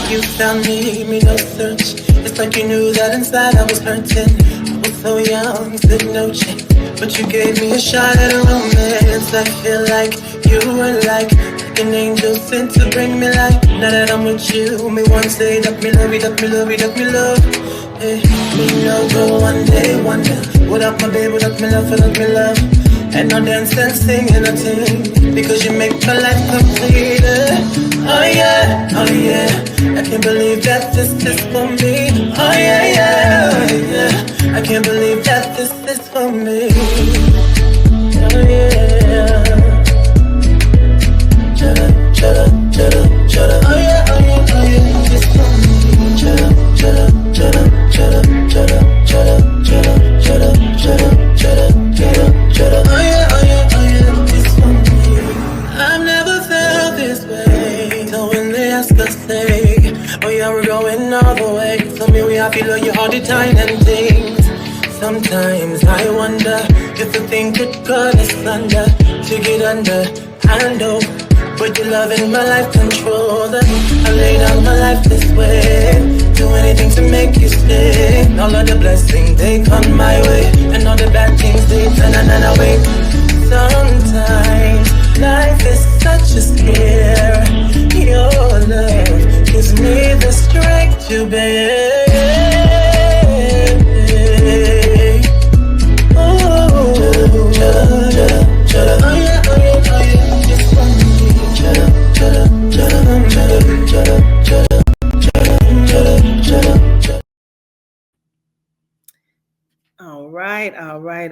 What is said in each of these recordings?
You found me no search. It's like you knew that inside I was hurting. I was so young, said no change. But you gave me a shot at a romance. I feel like you were like an angel sent to bring me light. Now that I'm with you, me one say that me love you, that me love you, that me love. Hey, me no go one day. Without my baby, without me love, without me love. And no dance and sing and a ting, because you make my life complete. Oh yeah, oh yeah. I can't believe that this is for me. Oh yeah, yeah, oh yeah. I can't believe that this is for me. Oh yeah. Chada, chada, chada, chada. Oh yeah, oh yeah, oh yeah. It's for me. Chada, chada, chada, chada, chada, chada, chada, chada, chada, chada, chada, chada. Oh yeah, oh yeah, oh yeah. It's for me. I've never felt this way. So when they ask us, say, oh yeah, we're going all the way. So me, we happy, love you all the time and things. Sometimes I wonder if the thing could cut us under to get under. I know, but your love in my life control that. I lay down my life this way, do anything to make you stay. All of the blessings they come my way, and all the bad things they turn away. Sometimes life is such a scare. Your love gives me the strength to bear.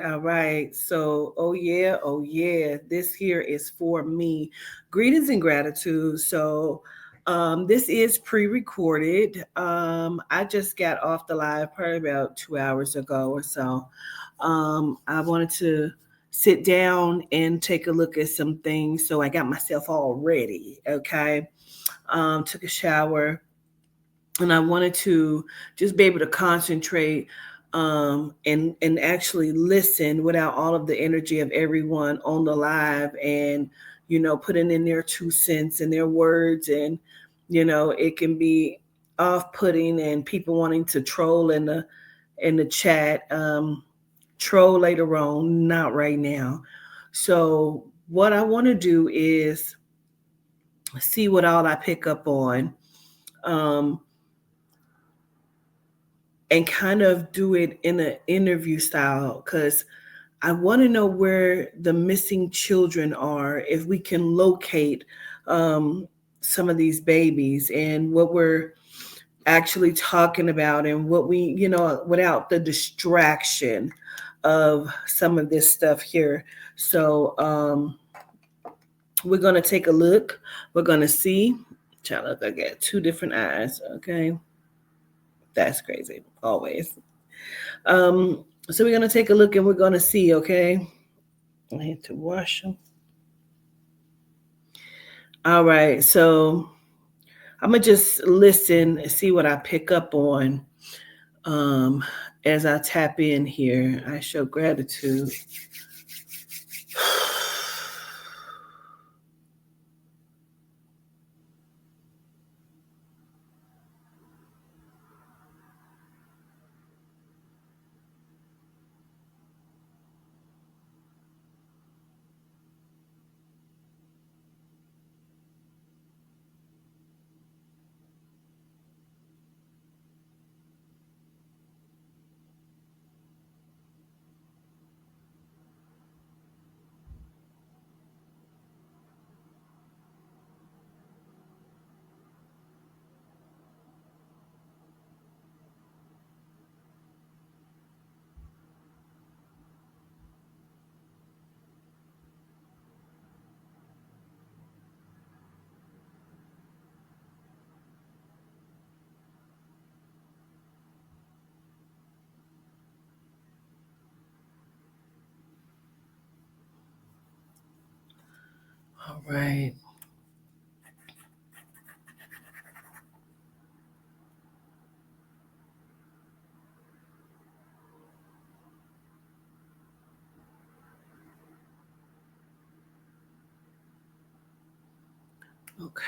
All right. So, oh yeah, this here is for me. Greetings and gratitude. So, this is pre-recorded. I just got off the live probably about 2 hours ago or so. I wanted to sit down and take a look at some things, so I got myself all ready. Okay, took a shower, and I wanted to just be able to concentrate and actually listen without all of the energy of everyone on the live, and putting in their 2 cents and their words, and it can be off-putting and people wanting to troll in the chat. Troll later on, not right now. So what I want to do is see what all I pick up on. Um, and kind of do it in an interview style, because I want to know where the missing children are, if we can locate um, some of these babies, and what we're actually talking about, and what we, without the distraction of some of this stuff here. So we're going to take a look. We're going to see. Child, look, I got two different eyes. Okay. That's crazy. Always. So we're gonna take a look and we're gonna see. Okay, I had to wash them. All right, so I'm gonna just listen and see what I pick up on um, as I tap in here. I show gratitude. All right. Okay.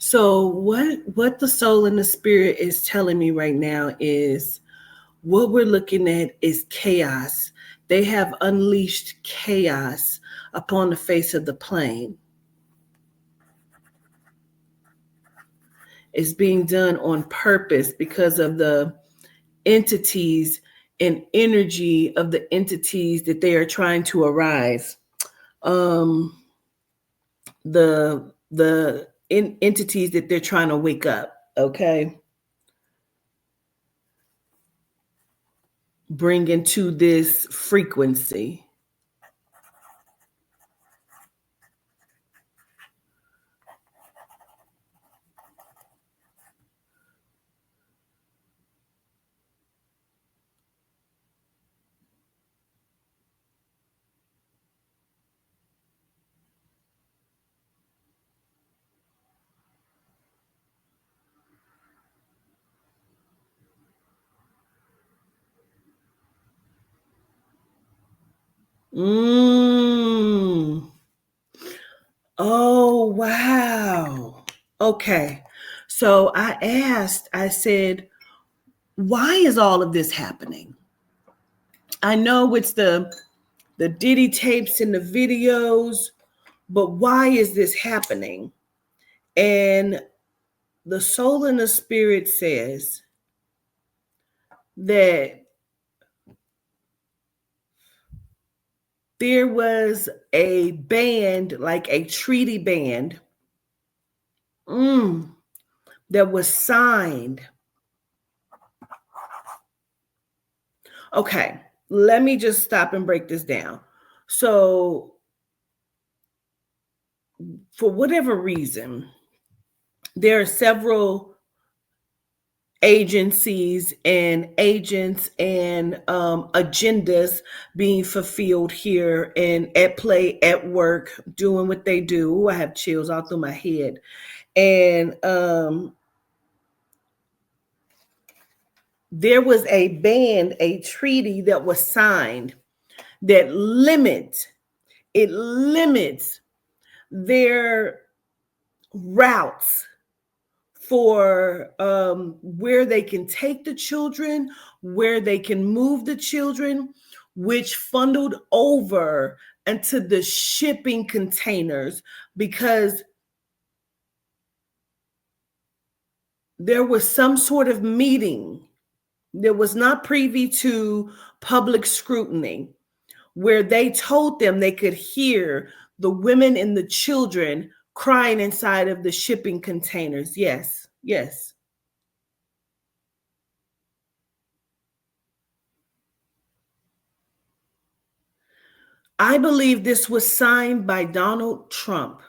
So what the soul and the spirit is telling me right now is what we're looking at is chaos. They have unleashed chaos upon the face of the plane. It's being done on purpose because of the entities and energy of the entities that they are trying to arise. Um, the entities that they're trying to wake up. Okay, bring into this frequency. Mm. Oh, wow. Okay. So I said, why is all of this happening? I know it's the Diddy tapes and the videos, but why is this happening? And the soul and the spirit says that there was a band, like a treaty band, mm, that was signed. Okay, let me just stop and break this down. So, for whatever reason, there are several agencies and agents and agendas being fulfilled here and at play at work, doing what they do. Ooh, I have chills all through my head. And there was a band, a treaty that was signed that limits their routes for where they can take the children, where they can move the children, which funneled over into the shipping containers because there was some sort of meeting that was not privy to public scrutiny where they told them they could hear the women and the children crying inside of the shipping containers. Yes, yes. I believe this was signed by Donald Trump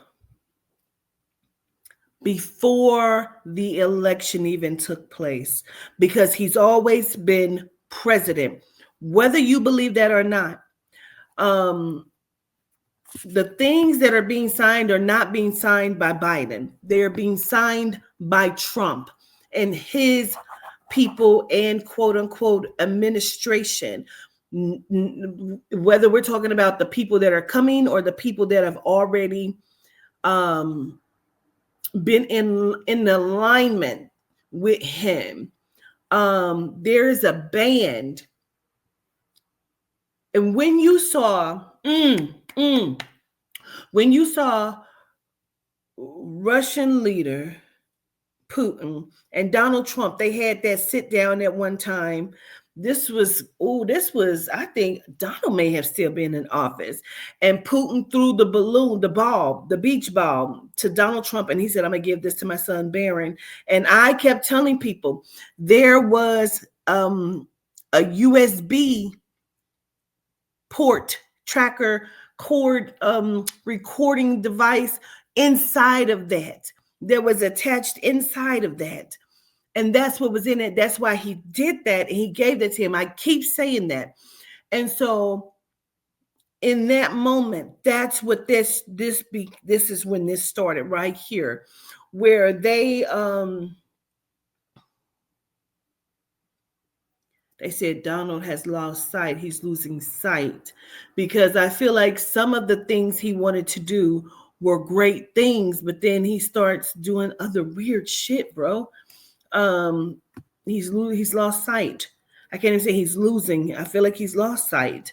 before the election even took place because he's always been president, whether you believe that or not. Um, the things that are being signed are not being signed by Biden. They're being signed by Trump and his people and quote unquote administration. Whether we're talking about the people that are coming or the people that have already um, been in alignment with him. There is a band, and when you saw, when you saw Russian leader Putin and Donald Trump, they had that sit down at one time. I think Donald may have still been in office. And Putin threw the balloon, the ball, the beach ball to Donald Trump. And he said, I'm going to give this to my son, Barron. And I kept telling people there was a USB port tracker cord recording device inside of that. There was attached inside of that. And that's what was in it. That's why he did that. And he gave that to him. I keep saying that. And so in that moment, that's what this is when this started right here, where they said Donald has lost sight. He's losing sight because I feel like some of the things he wanted to do were great things, but then he starts doing other weird shit, bro. Um, he's lost sight. I can't even say he's losing. I feel like he's lost sight.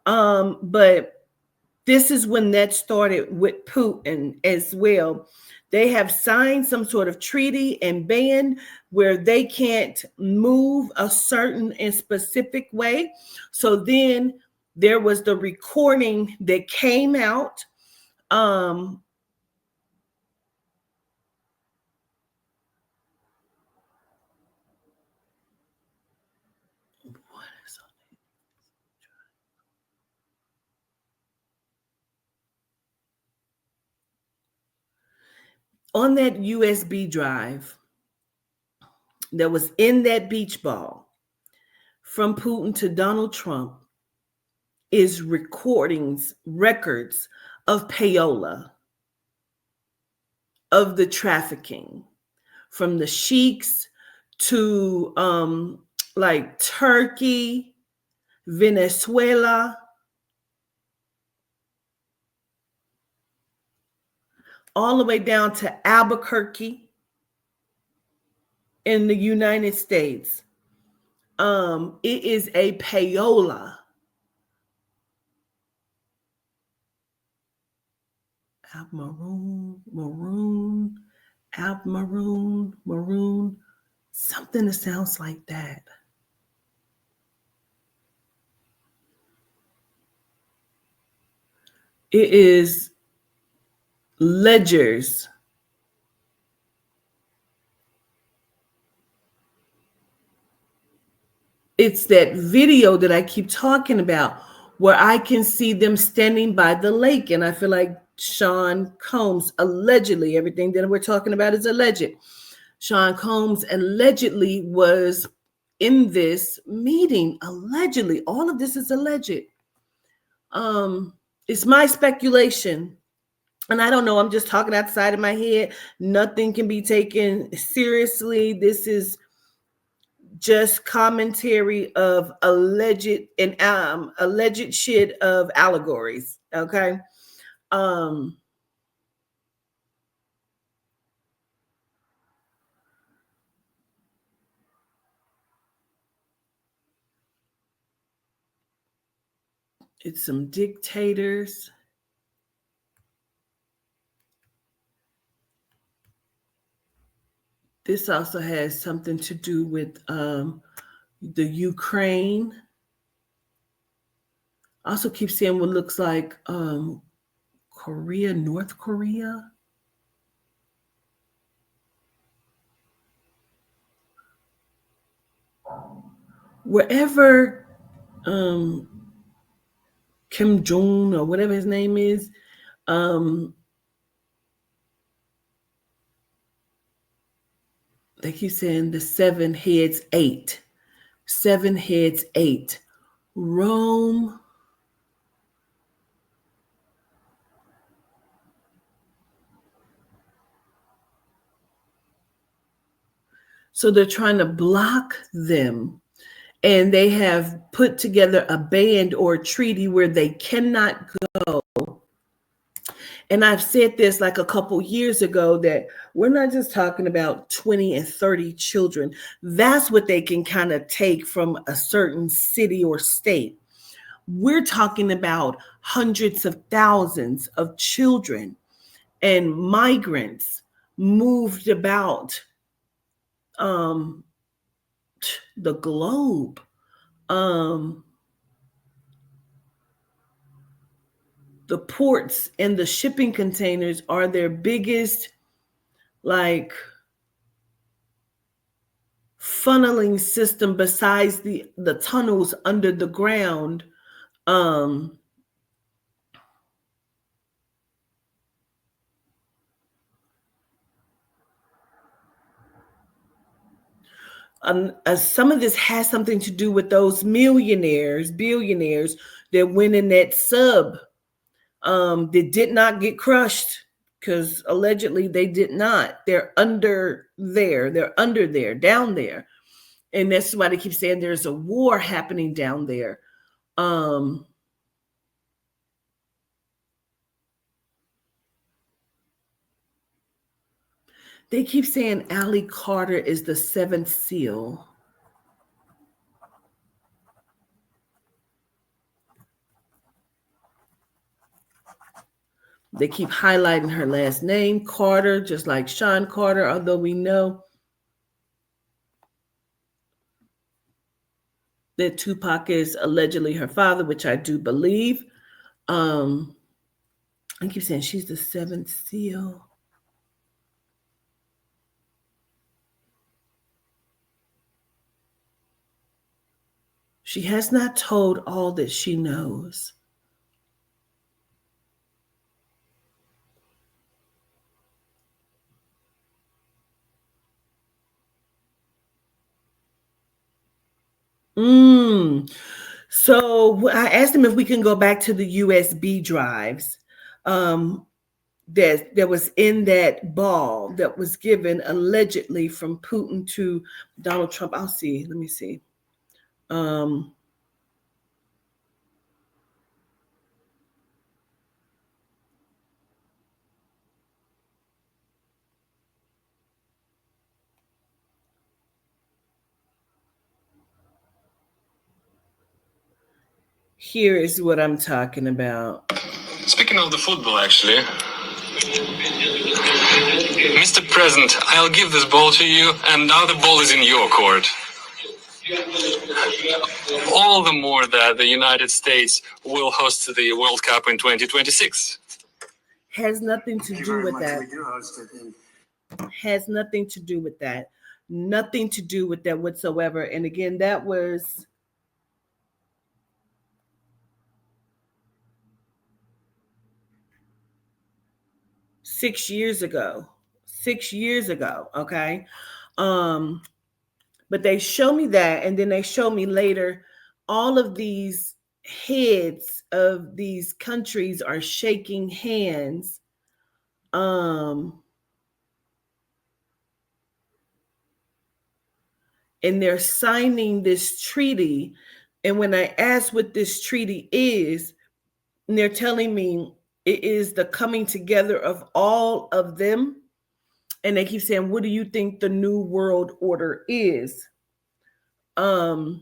But this is when that started with Putin as well. They have signed some sort of treaty and ban where they can't move a certain and specific way. So then there was the recording that came out. Um, what is on that USB drive that was in that beach ball from Putin to Donald Trump is recordings, records of payola, of the trafficking, from the sheiks to like Turkey, Venezuela, all the way down to Albuquerque in the United States. It is a payola. Maroon, something that sounds like that. It is ledgers. It's that video that I keep talking about where I can see them standing by the lake. And I feel like Sean Combs, allegedly, everything that we're talking about is alleged. Sean Combs allegedly was in this meeting. Allegedly. All of this is alleged. It's my speculation. And I don't know, I'm just talking outside of my head. Nothing can be taken seriously. This is just commentary of alleged shit of allegories. Okay. Um it's some dictators. This also has something to do with the Ukraine. Also keep seeing what looks like Korea, North Korea. Wherever Kim Jong or whatever his name is, they keep saying the seven heads eight. Seven heads eight. Rome. So they're trying to block them. And they have put together a band or a treaty where they cannot go. And I've said this like a couple years ago that we're not just talking about 20 and 30 children. That's what they can kind of take from a certain city or state. We're talking about hundreds of thousands of children and migrants moved about the globe. The ports and the shipping containers are their biggest, like, funneling system besides the tunnels under the ground. Some of this has something to do with those billionaires that went in that sub that did not get crushed, because allegedly they did not. They're under there, down there. And that's why they keep saying there's a war happening down there. They keep saying Allie Carter is the seventh seal. They keep highlighting her last name, Carter, just like Sean Carter, although we know that Tupac is allegedly her father, which I do believe. Um, I keep saying she's the seventh seal. She has not told all that she knows. So I asked him if we can go back to the USB drives that was in that ball that was given allegedly from Putin to Donald Trump. I'll see. Let me see. Um, Here is what I'm talking about. Speaking of the football, actually, Mr. President, I'll give this ball to you, and now the ball is in your court. All the more that the United States will host the World Cup in 2026. Has nothing to do with that. Has nothing to do with that. Nothing to do with that whatsoever. And again, that was 6 years ago. 6 years ago. Okay. But they show me that, and then they show me later all of these heads of these countries are shaking hands. And they're signing this treaty. And when I ask what this treaty is, and they're telling me it is the coming together of all of them. And they keep saying, what do you think the new world order is? The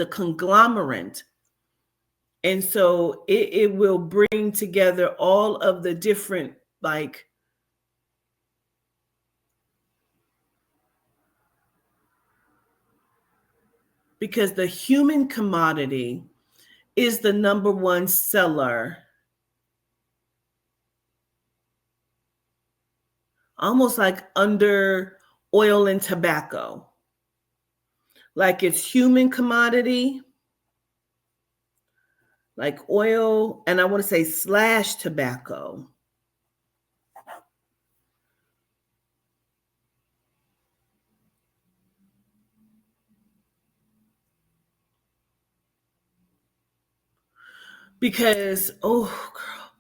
conglomerate. And so it will bring together all of the different, like, because the human commodity is the number one seller, almost like under oil and tobacco. Like it's human commodity, like oil, and I want to say slash tobacco. Because, oh, girl,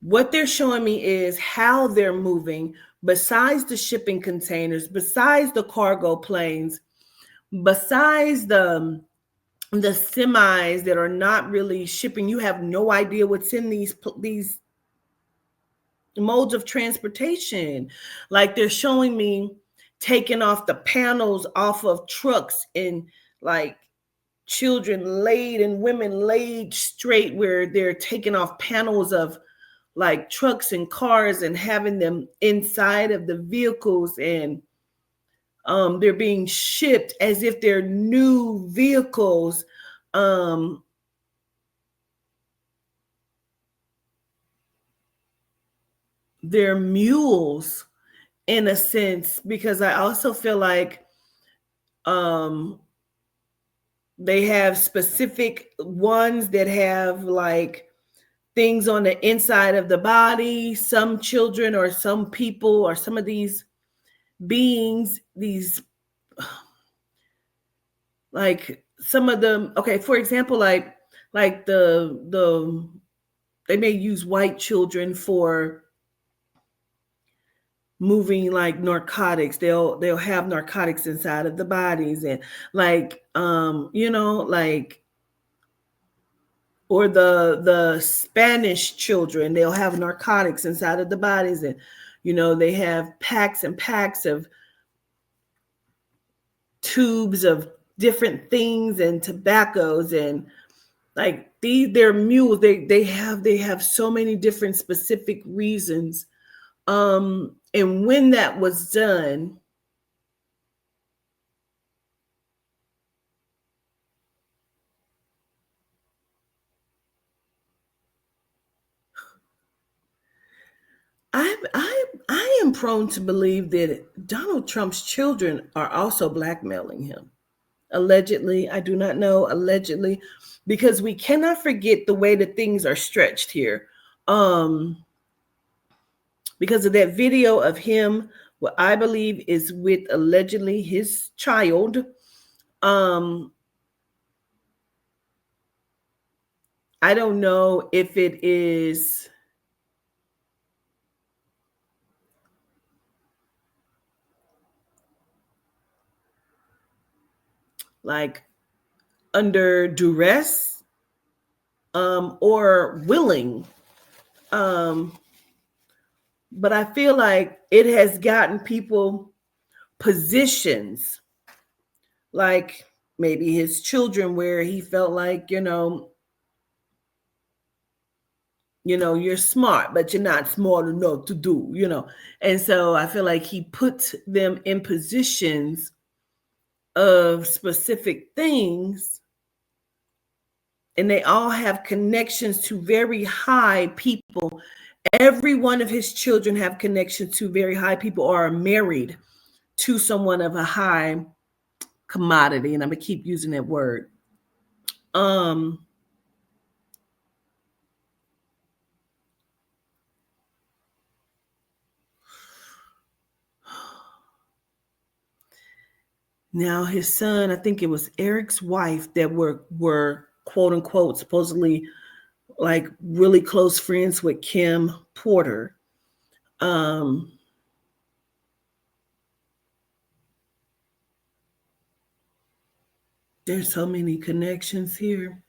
what they're showing me is how they're moving, besides the shipping containers, besides the cargo planes, besides the semis that are not really shipping. You have no idea what's in these modes of transportation. Like they're showing me taking off the panels off of trucks, and like children laid and women laid straight, where they're taking off panels of like trucks and cars and having them inside of the vehicles, and they're being shipped as if they're new vehicles. They're mules in a sense, because I also feel like they have specific ones that have like things on the inside of the body. Some children or some people or some of these beings, these like some of them, okay, for example, like the they may use white children for moving like narcotics. They'll have narcotics inside of the bodies, and like like, or the Spanish children, they'll have narcotics inside of the bodies, and They have packs and packs of tubes of different things and tobaccos, and like they're mules. They have so many different specific reasons. And when that was done, I am prone to believe that Donald Trump's children are also blackmailing him. Allegedly, I do not know, allegedly, because we cannot forget the way that things are stretched here. Because of that video of him, what I believe is with allegedly his child. I don't know if it is like under duress, or willing. Um, but I feel like it has gotten people positions, like maybe his children, where he felt like, you're smart, but you're not smart enough to do. And so I feel like he puts them in positions of specific things, and they all have connections to very high people. Every one of his children have connections to very high people or are married to someone of a high commodity. And I'm gonna keep using that word. Now his son, I think it was Eric's wife, that were quote unquote supposedly like really close friends with Kim Porter. There's so many connections here.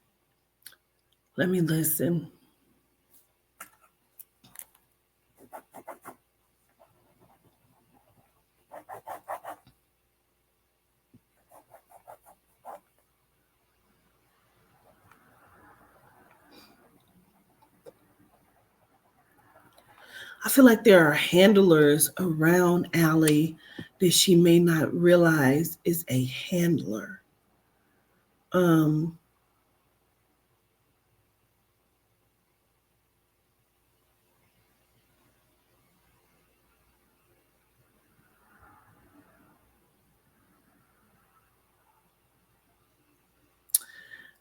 Let me listen. I feel like there are handlers around Allie that she may not realize is a handler. Um,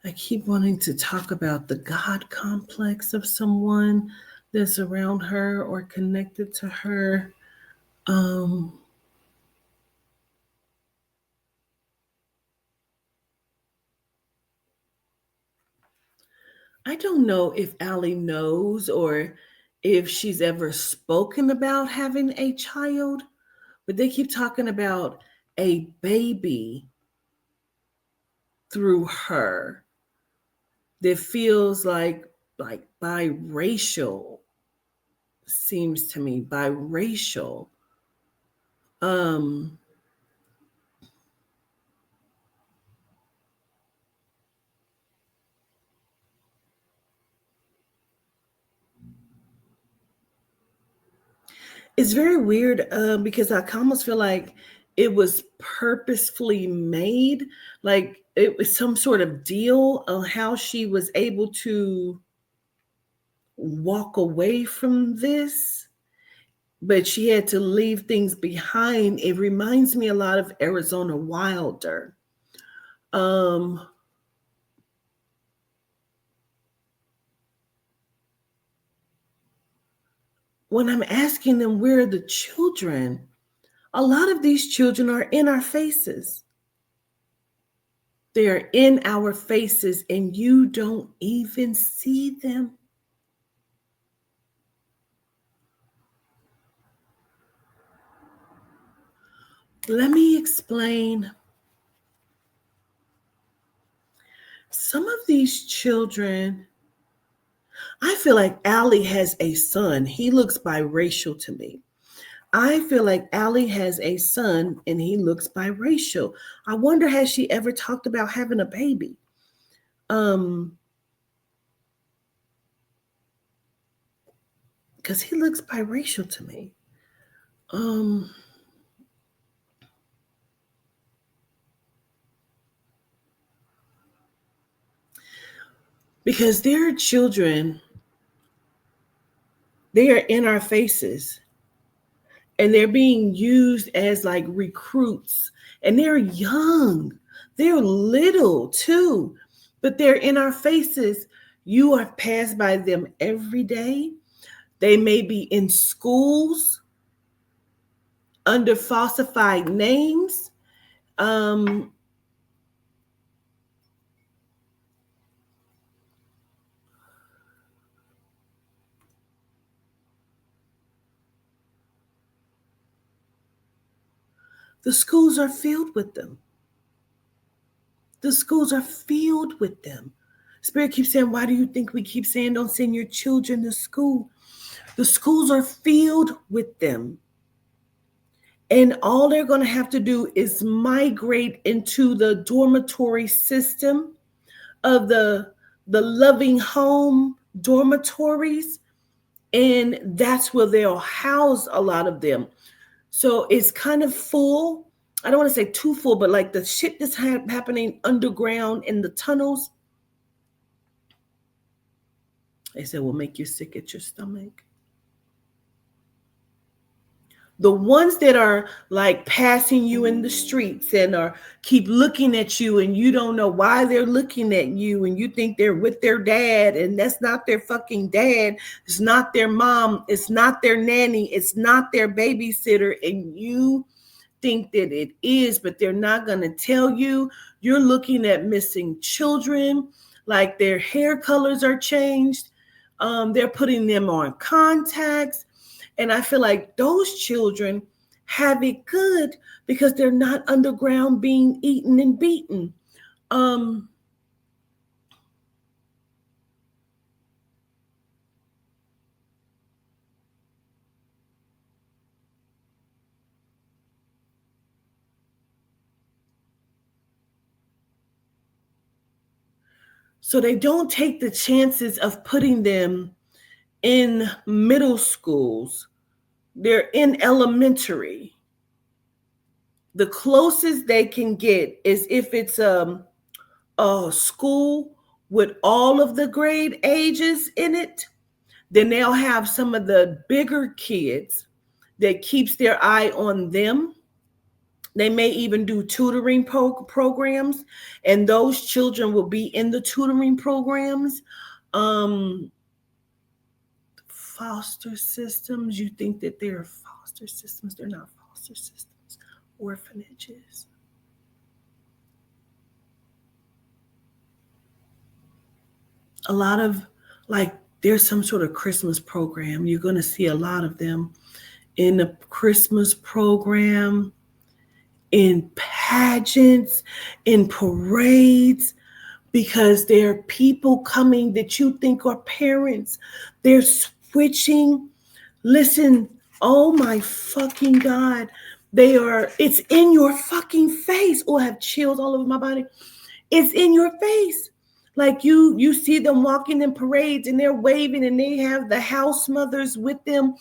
I keep wanting to talk about the God complex of someone that's around her or connected to her. Um, I don't know if Allie knows or if she's ever spoken about having a child, but they keep talking about a baby through her that feels like biracial, seems to me biracial. Um it's very weird, because I almost feel like it was purposefully made, like it was some sort of deal on how she was able to walk away from this, but she had to leave things behind. It reminds me a lot of Arizona Wilder. Um, when I'm asking them where are the children, a lot of these children are in our faces. They are in our faces, and you don't even see them. Let me explain. Some of these children, I feel like Allie has a son. He looks biracial to me. I feel like Allie has a son and he looks biracial. I wonder, has she ever talked about having a baby? Because he looks biracial to me. Um, because their children, they are in our faces and they're being used as like recruits, and they're young, they're little too, but they're in our faces. You are passed by them every day. They may be in schools under falsified names. um the schools are filled with them. The schools are filled with them. Spirit keeps saying, why do you think we keep saying don't send your children to school? The schools are filled with them. And all they're going to have to do is migrate into the dormitory system of the loving home dormitories. And that's where they'll house a lot of them. So it's kind of full. I don't want to say too full, but like the shit that's happening underground in the tunnels, they said will make you sick at your stomach. The ones that are like passing you in the streets and are keep looking at you and you don't know why they're looking at you and you think they're with their dad and that's not their fucking dad. It's not their mom. It's not their nanny. It's not their babysitter. And you think that it is, but they're not going to tell you. You're looking at missing children, like their hair colors are changed. They're putting them on contacts. And I feel like those children have it good because they're not underground being eaten and beaten. So they don't take the chances of putting them in middle schools. They're in elementary. The closest they can get is if it's a school with all of the grade ages in it, then they'll have some of the bigger kids that keeps their eye on them. They may even do tutoring programs, and those children will be in the tutoring programs. Foster systems, you think that they're foster systems. They're not foster systems. Orphanages. A lot of, like, there's some sort of Christmas program. You're going to see a lot of them in the Christmas program, in pageants, in parades, because there are people coming that you think are parents. They're switching. Listen, oh my fucking God. It's in your fucking face. Oh, I have chills all over my body. It's in your face. Like you see them walking in parades and they're waving and they have the house mothers with them,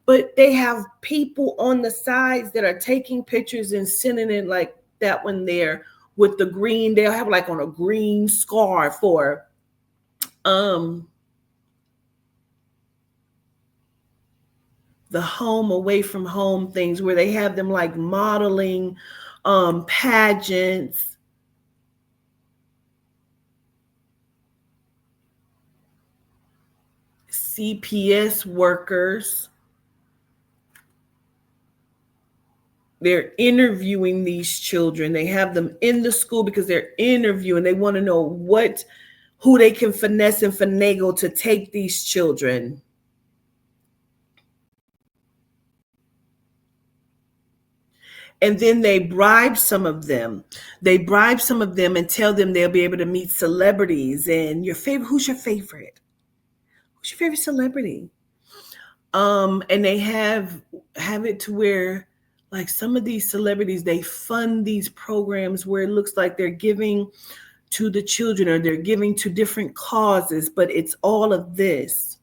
but they have people on the sides that are taking pictures and sending it, like that one there with the green. They'll have like on a green scarf or the home away from home things where they have them like modeling pageants. CPS workers. They're interviewing these children. They have them in the school because they're interviewing. They want to know who they can finesse and finagle to take these children. And then they bribe some of them. They bribe some of them and tell them they'll be able to meet celebrities. And who's your favorite? Who's your favorite celebrity? And they have it to where like some of these celebrities they fund these programs where it looks like they're giving to the children or they're giving to different causes, but it's all of this.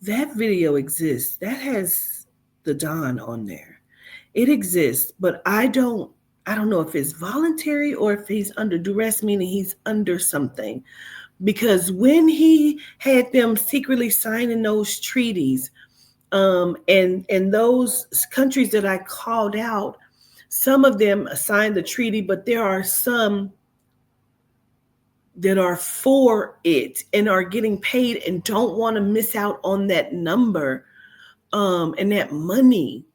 That video exists. That has the Don on there. It exists, but I don't know if it's voluntary or if he's under duress, meaning he's under something. Because when he had them secretly signing those treaties, and those countries that I called out, some of them signed the treaty, but there are some that are for it and are getting paid and don't want to miss out on that number, and that money.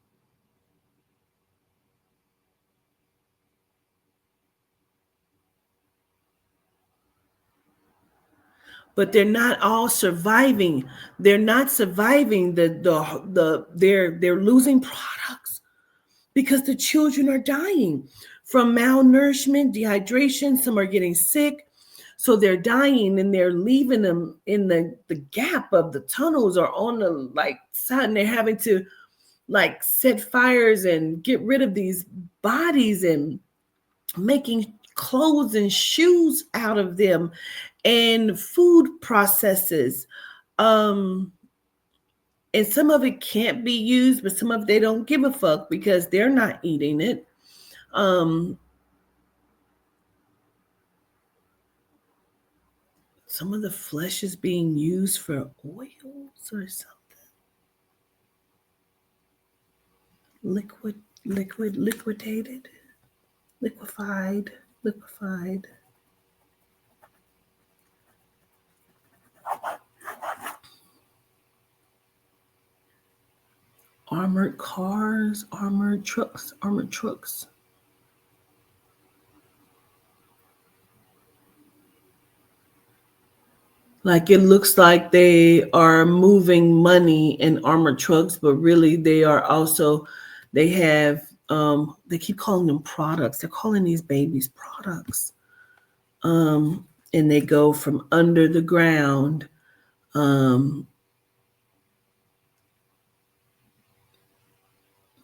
But they're not all surviving. They're not surviving. They're losing products because the children are dying from malnourishment, dehydration. Some are getting sick. So they're dying and they're leaving them in the gap of the tunnels or on the like side, and they're having to like set fires and get rid of these bodies and making clothes and shoes out of them and food processes. Um, and some of it can't be used, but some of it they don't give a fuck because they're not eating it. Um, some of the flesh is being used for oils or something. Liquidated, liquefied. Armored cars, armored trucks. Like it looks like they are moving money in armored trucks, but really they are also they have they keep calling them products. They're calling these babies products. And they go from under the ground. Um,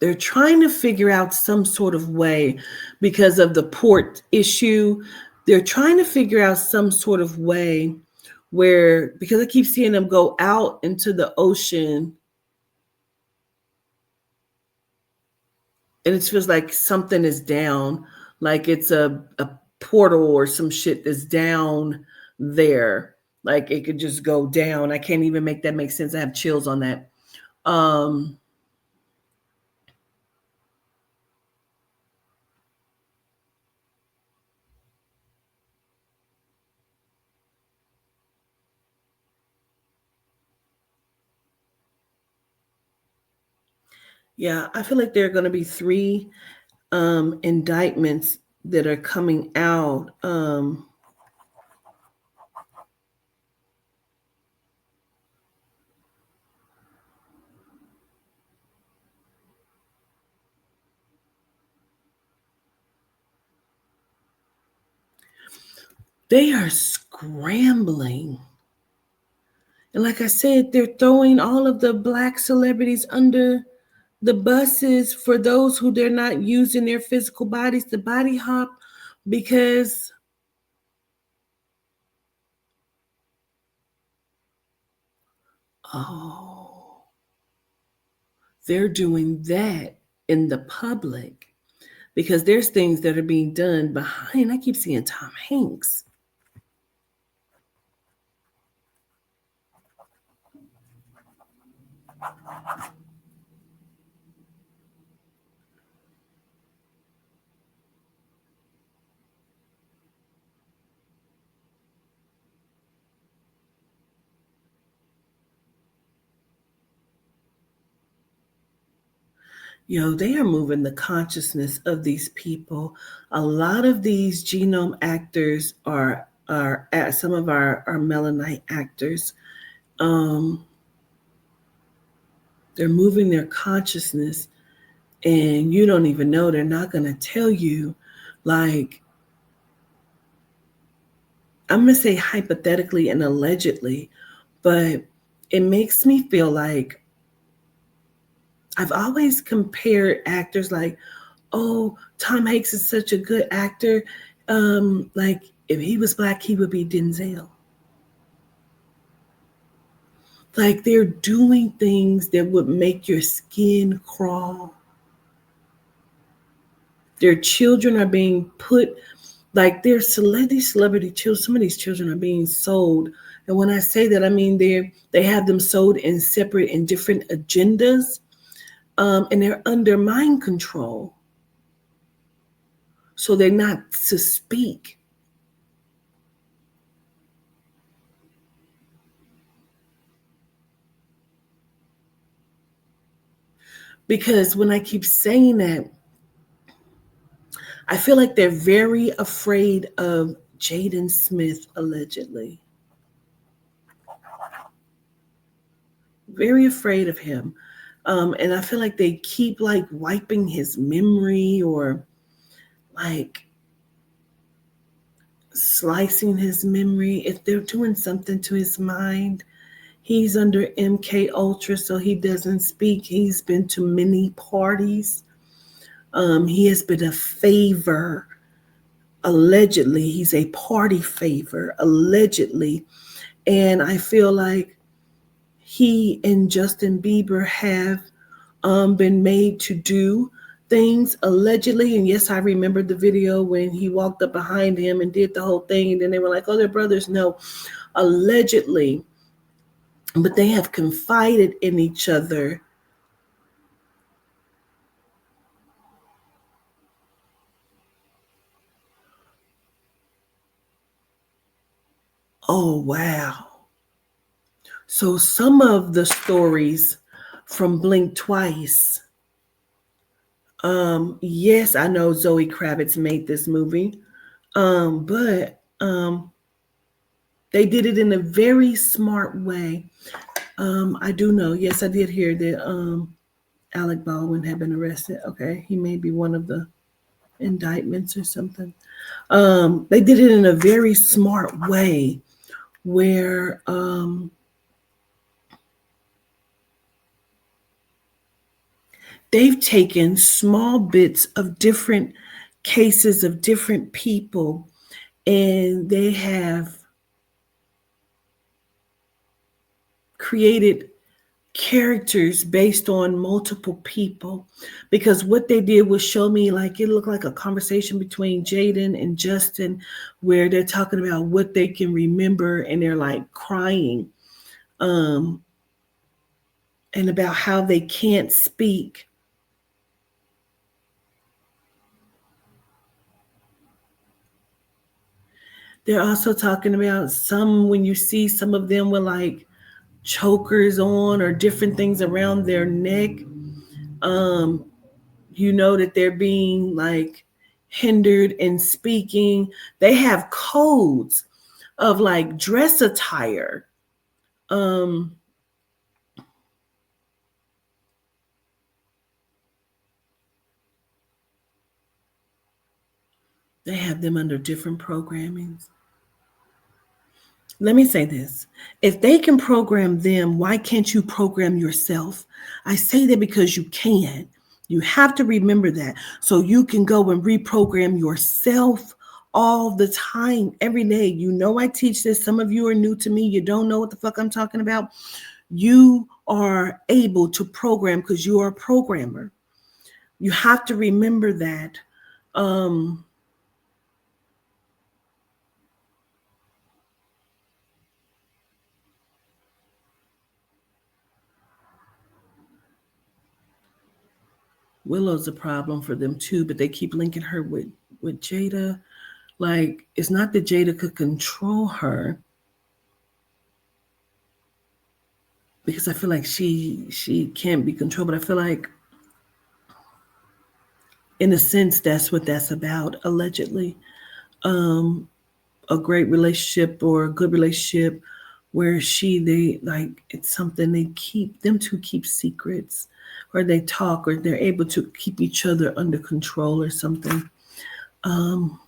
they're trying to figure out some sort of way because of the port issue. They're trying to figure out some sort of way where because I keep seeing them go out into the ocean and it feels like something is down, like it's a portal or some shit that's down there. Like it could just go down. I can't even make that make sense. I have chills on that. Um, yeah, I feel like there are going to be three indictments that are coming out. They are scrambling. And like I said, they're throwing all of the black celebrities under the buses for those who they're not using their physical bodies to body hop because oh, they're doing that in the public because there's things that are being done behind. I keep seeing Tom Hanks. They are moving the consciousness of these people. A lot of these genome actors are some of our melanite actors. Um, they're moving their consciousness, and you don't even know. They're not going to tell you, like, I'm going to say hypothetically and allegedly, but it makes me feel like I've always compared actors like, oh, Tom Hanks is such a good actor. Like, if he was black, he would be Denzel. Like, they're doing things that would make your skin crawl. Their children are being put, like, these celebrity children. Some of these children are being sold. And when I say that, I mean they have them sold in separate and different agendas, and they're under mind control. So they're not to speak. Because when I keep saying that, I feel like they're very afraid of Jaden Smith, allegedly. Very afraid of him. And I feel like they keep like wiping his memory or like slicing his memory. If they're doing something to his mind, he's under MK Ultra, so he doesn't speak. He's been to many parties. He has been a favor. Allegedly, he's a party favor. Allegedly, and I feel like he and Justin Bieber have been made to do things allegedly. And yes, I remember the video when he walked up behind him and did the whole thing. And then they were like, oh, they're brothers. No, allegedly. But they have confided in each other. Oh, wow. So some of the stories from Blink Twice. Yes, I know Zoe Kravitz made this movie, but they did it in a very smart way. I do know. Yes, I did hear that Alec Baldwin had been arrested. Okay, he may be one of the indictments or something. They did it in a very smart way where they've taken small bits of different cases of different people and they have created characters based on multiple people, because what they did was show me, like, it looked like a conversation between Jaden and Justin where they're talking about what they can remember and they're like crying, and about how they can't speak. They're also talking about some, when you see some of them with like chokers on or different things around their neck, um, you know that they're being like hindered in speaking. They have codes of like dress attire. Um, they have them under different programmings. Let me say this. If they can program them, why can't you program yourself? I say that because you can. You have to remember that so you can go and reprogram yourself all the time, every day. You know, I teach this. Some of you are new to me. You don't know what the fuck I'm talking about. You are able to program because you are a programmer. You have to remember that. Um, Willow's a problem for them too, but they keep linking her with Jada. Like, it's not that Jada could control her, because I feel like she can't be controlled, but I feel like In a sense, that's what that's about, allegedly. Um, a great relationship or a good relationship where they like it's something they keep them two keep secrets, or they talk, or they're able to keep each other under control or something. Um,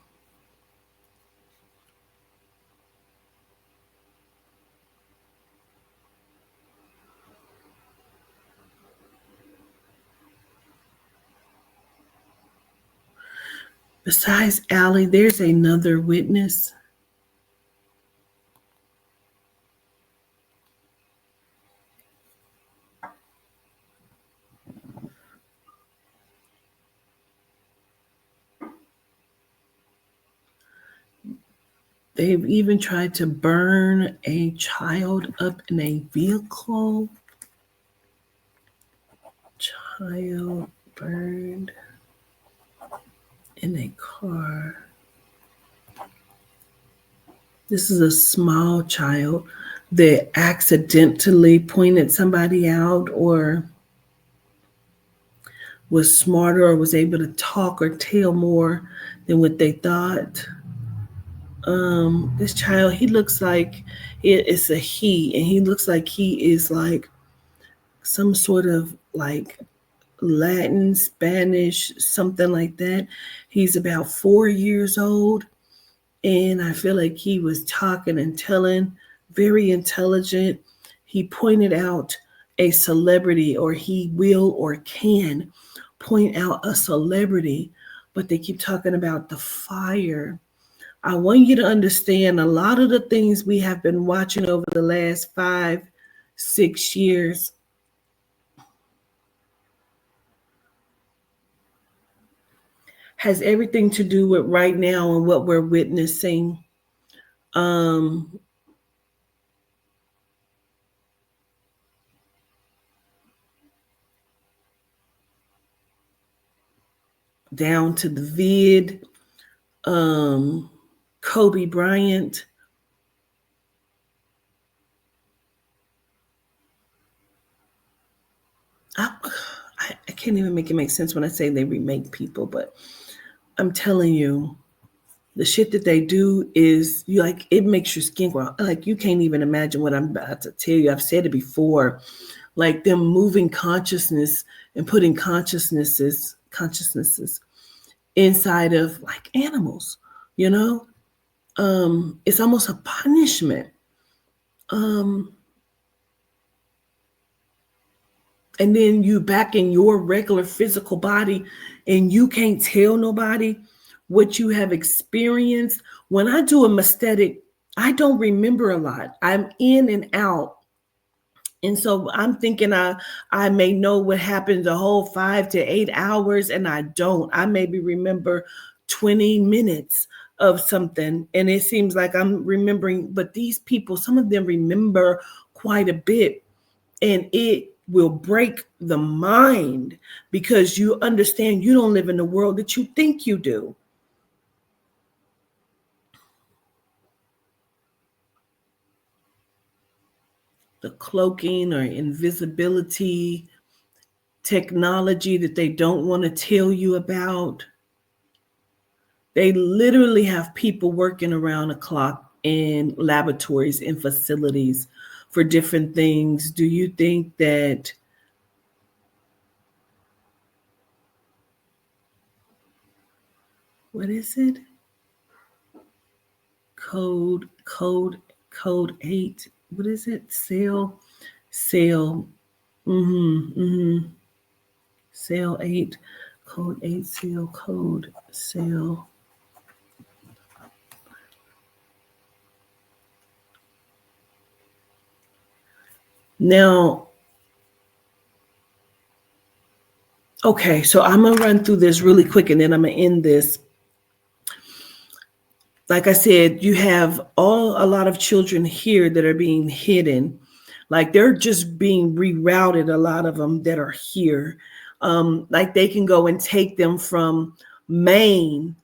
Besides Allie, there's another witness. They've even tried to burn a child up in a vehicle. Child burned in a car. This is a small child that accidentally pointed somebody out, or was smarter, or was able to talk or tell more than what they thought. This child, he looks like it's a he, and he looks like he is like some sort of like Latin, Spanish, something like that. He's about 4 years old, and I feel like he was talking and telling, very intelligent. He pointed out a celebrity, or he will or can point out a celebrity, but they keep talking about the fire. I want you to understand a lot of the things we have been watching over the last 5, 6 years has everything to do with right now and what we're witnessing. Um, Down to the vid, um, Kobe Bryant. I can't even make it make sense when I say they remake people, but I'm telling you, the shit that they do is you like it makes your skin grow. Like you can't even imagine what I'm about to tell you. I've said it before, like them moving consciousness and putting consciousnesses inside of like animals, you know? It's almost a punishment. Um, and then you back in your regular physical body, and you can't tell nobody what you have experienced. When I do a aesthetic, I don't remember a lot. I'm in and out. And so I'm thinking I may know what happened the whole 5 to 8 hours, and I don't. I maybe remember 20 minutes of something, and it seems like I'm remembering, but these people, some of them remember quite a bit, and it will break the mind because you understand you don't live in the world that you think you do. The cloaking or invisibility technology that they don't want to tell you about. They literally have people working around the clock in laboratories and facilities for different things. Do you think that what is it? Code, code, code 8. What is it? Sale. Mm-hmm. Sale 8. Code 8, sale, code, sale. Now, okay, so I'm gonna run through this really quick, and then I'm gonna end this. Like I said, you have a lot of children here that are being hidden. Like they're just being rerouted, a lot of them that are here. Like they can go and take them from Maine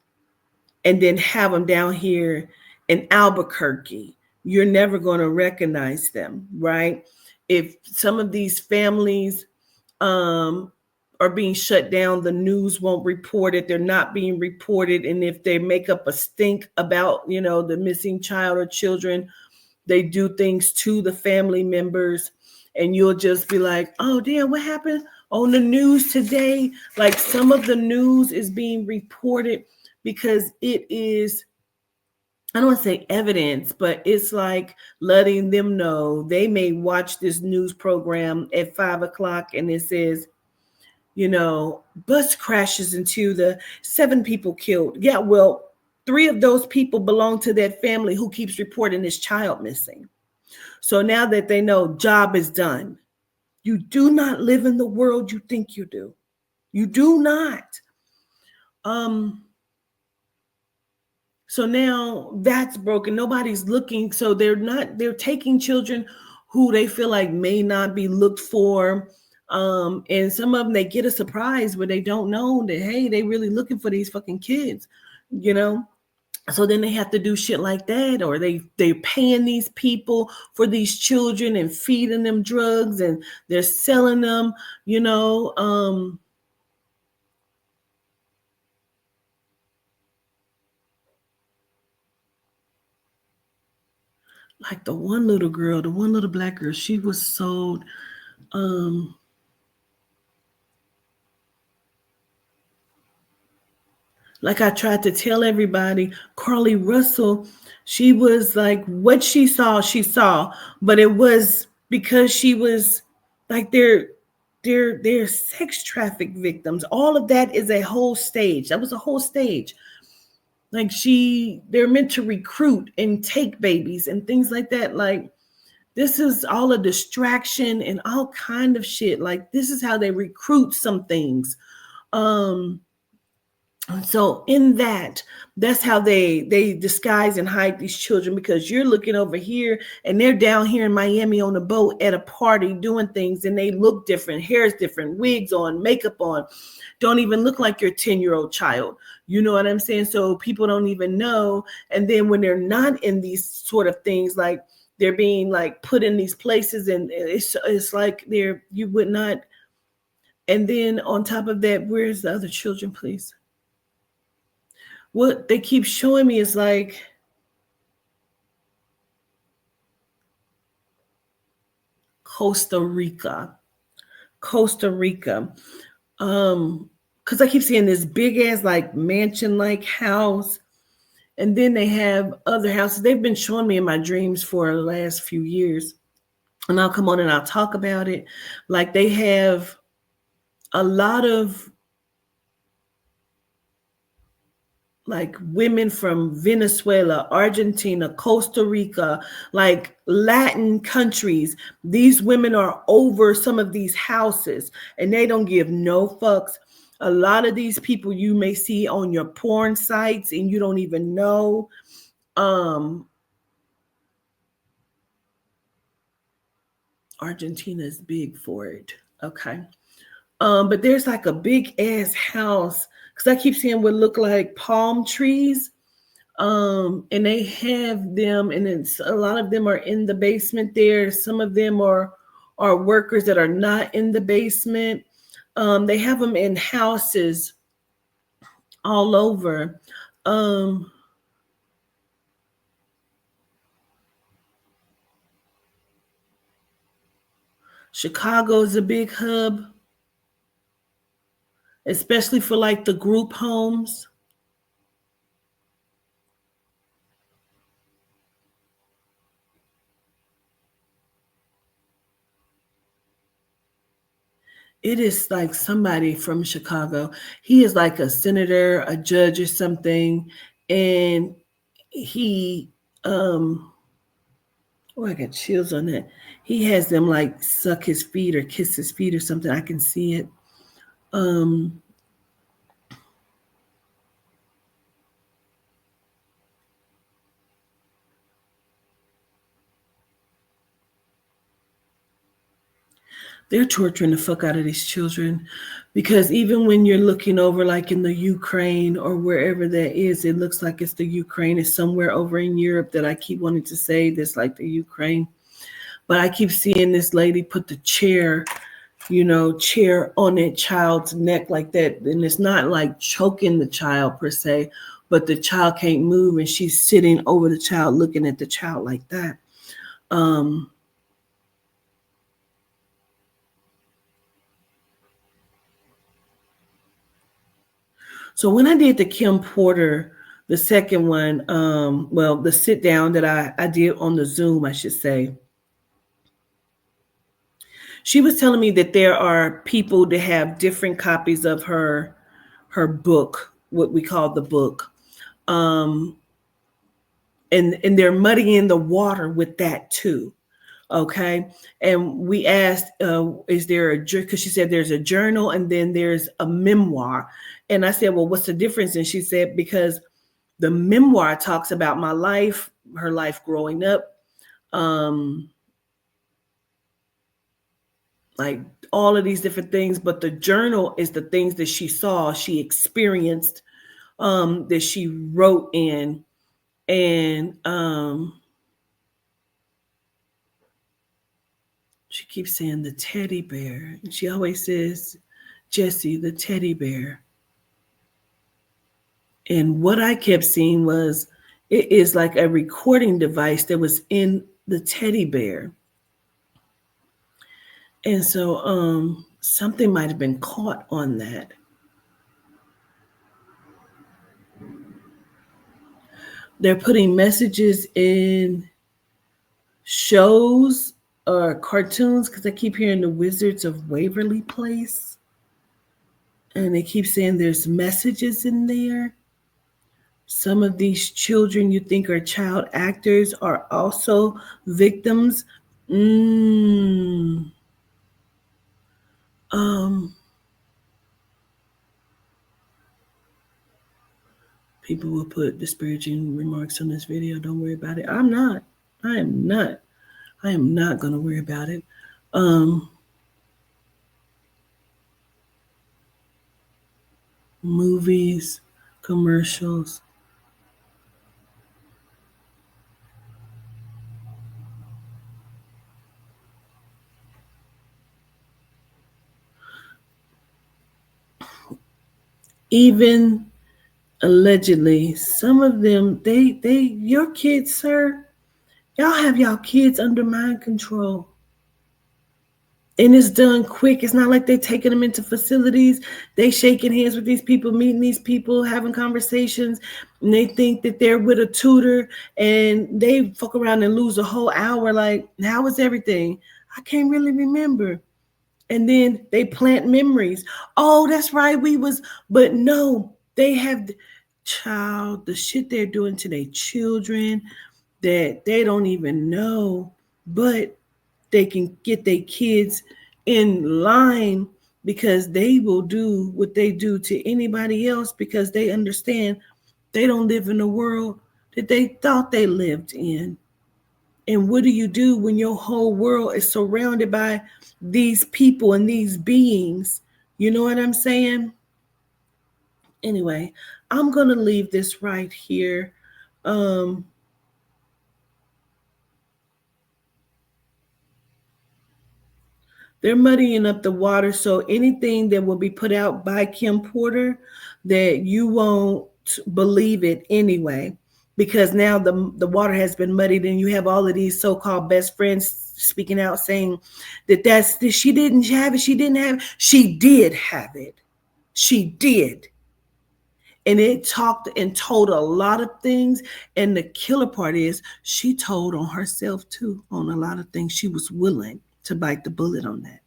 and then have them down here in Albuquerque. You're never going to recognize them, right? If some of these families, um, are being shut down. The news won't report it. They're not being reported. And if they make up a stink about, the missing child or children, they do things to the family members. And you'll just be like, oh, damn, what happened on the news today? Like some of the news is being reported because it is, I don't want to say evidence, but it's like letting them know. They may watch this news program at 5 o'clock and it says, bus crashes into the 7 people killed. Yeah, well, 3 of those people belong to that family who keeps reporting this child missing. So now that they know, job is done. You do not live in the world you think you do. You do not. So now that's broken. Nobody's looking. So they're taking children who they feel like may not be looked for. And some of them, they get a surprise where they don't know that, hey, they really looking for these fucking kids, So then they have to do shit like that, or they're paying these people for these children and feeding them drugs and they're selling them, like the one little black girl, she was sold, like I tried to tell everybody, Carly Russell, she was like, what she saw, but it was because she was like, they're sex traffic victims. All of that is a whole stage. That was a whole stage. Like they're meant to recruit and take babies and things like that. Like this is all a distraction and all kind of shit. Like this is how they recruit some things. So in that's how they disguise and hide these children, because you're looking over here and they're down here in Miami on a boat at a party doing things, and they look different, hair's different, wigs on, makeup on, don't even look like your 10-year-old child. You know what I'm saying? So people don't even know. And then when they're not in these sort of things, like they're being like put in these places, and it's like you would not. And then on top of that, where's the other children, please? What they keep showing me is like Costa Rica. Because I keep seeing this big ass like mansion like house, and then they have other houses. They've been showing me in my dreams for the last few years, and I'll come on and I'll talk about it. Like they have a lot of like women from Venezuela, Argentina, Costa Rica, like Latin countries. These women are over some of these houses and they don't give no fucks. A lot of these people you may see on your porn sites and you don't even know. Argentina is big for it. Okay. But there's like a big ass house, because I keep seeing what look like palm trees. And they have them, and it's a lot of them are in the basement there. Some of them are workers that are not in the basement. They have them in houses all over. Chicago is a big hub, especially for like the group homes. It is like somebody from Chicago. He is like a senator, a judge or something. And he, I got chills on that. He has them like suck his feet or kiss his feet or something. I can see it. They're torturing the fuck out of these children, because even when you're looking over like in the Ukraine or wherever that is, it looks like it's the Ukraine. It's somewhere over in Europe that I keep wanting to say this, like the Ukraine. But I keep seeing this lady put the chair chair on that child's neck like that. And it's not like choking the child per se, but the child can't move and she's sitting over the child, looking at the child like that. Um, so when I did the Kim Porter, the second one, well, the sit down that I did on the Zoom, I should say, she was telling me that there are people that have different copies of her book, what we call the book. Um, and they're muddying the water with that too. Okay. And we asked, is there because she said there's a journal and then there's a memoir. And I said, well, what's the difference? And she said, because the memoir talks about my life, her life growing up, um, like all of these different things. But the journal is the things that she saw, she experienced, that she wrote in. And she keeps saying the teddy bear. And she always says, Jesse, the teddy bear. And what I kept seeing was it is like a recording device that was in the teddy bear. And so something might have been caught on that. They're putting messages in shows or cartoons because I keep hearing the Wizards of Waverly Place. And they keep saying there's messages in there. Some of these children you think are child actors are also victims. Mm. Um, People will put disparaging remarks on this video. Don't worry about it. I'm not. I am not. I am not going to worry about it. Um, Movies, commercials. Even allegedly, some of them, your kids, sir, y'all have y'all kids under mind control. And it's done quick. It's not like they're taking them into facilities. They shaking hands with these people, meeting these people, having conversations, and they think that they're with a tutor and they fuck around and lose a whole hour. Like, how was everything? I can't really remember. And then they plant memories. Oh, that's right. But no, they have the shit they're doing to their children that they don't even know. But they can get their kids in line because they will do what they do to anybody else because they understand they don't live in the world that they thought they lived in. And what do you do when your whole world is surrounded by these people and these beings? You know what I'm saying? Anyway, I'm going to leave this right here. Um, They're muddying up the water. So anything that will be put out by Kim Porter, that you won't believe it anyway, because now the water has been muddied, and you have all of these so-called best friends speaking out saying that she didn't have it, she didn't have it. She did have it. She did. And it talked and told a lot of things. And the killer part is she told on herself too, on a lot of things. She was willing to bite the bullet on that.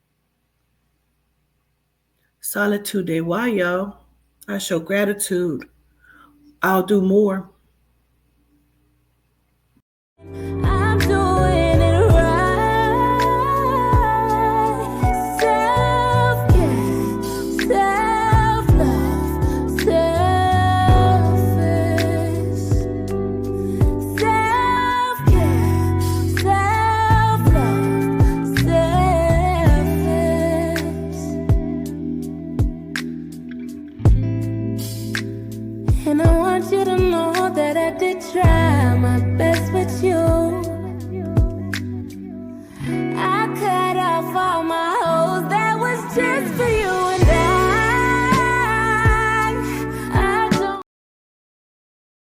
Solitude Day. Why, y'all? I show gratitude. I'll do more.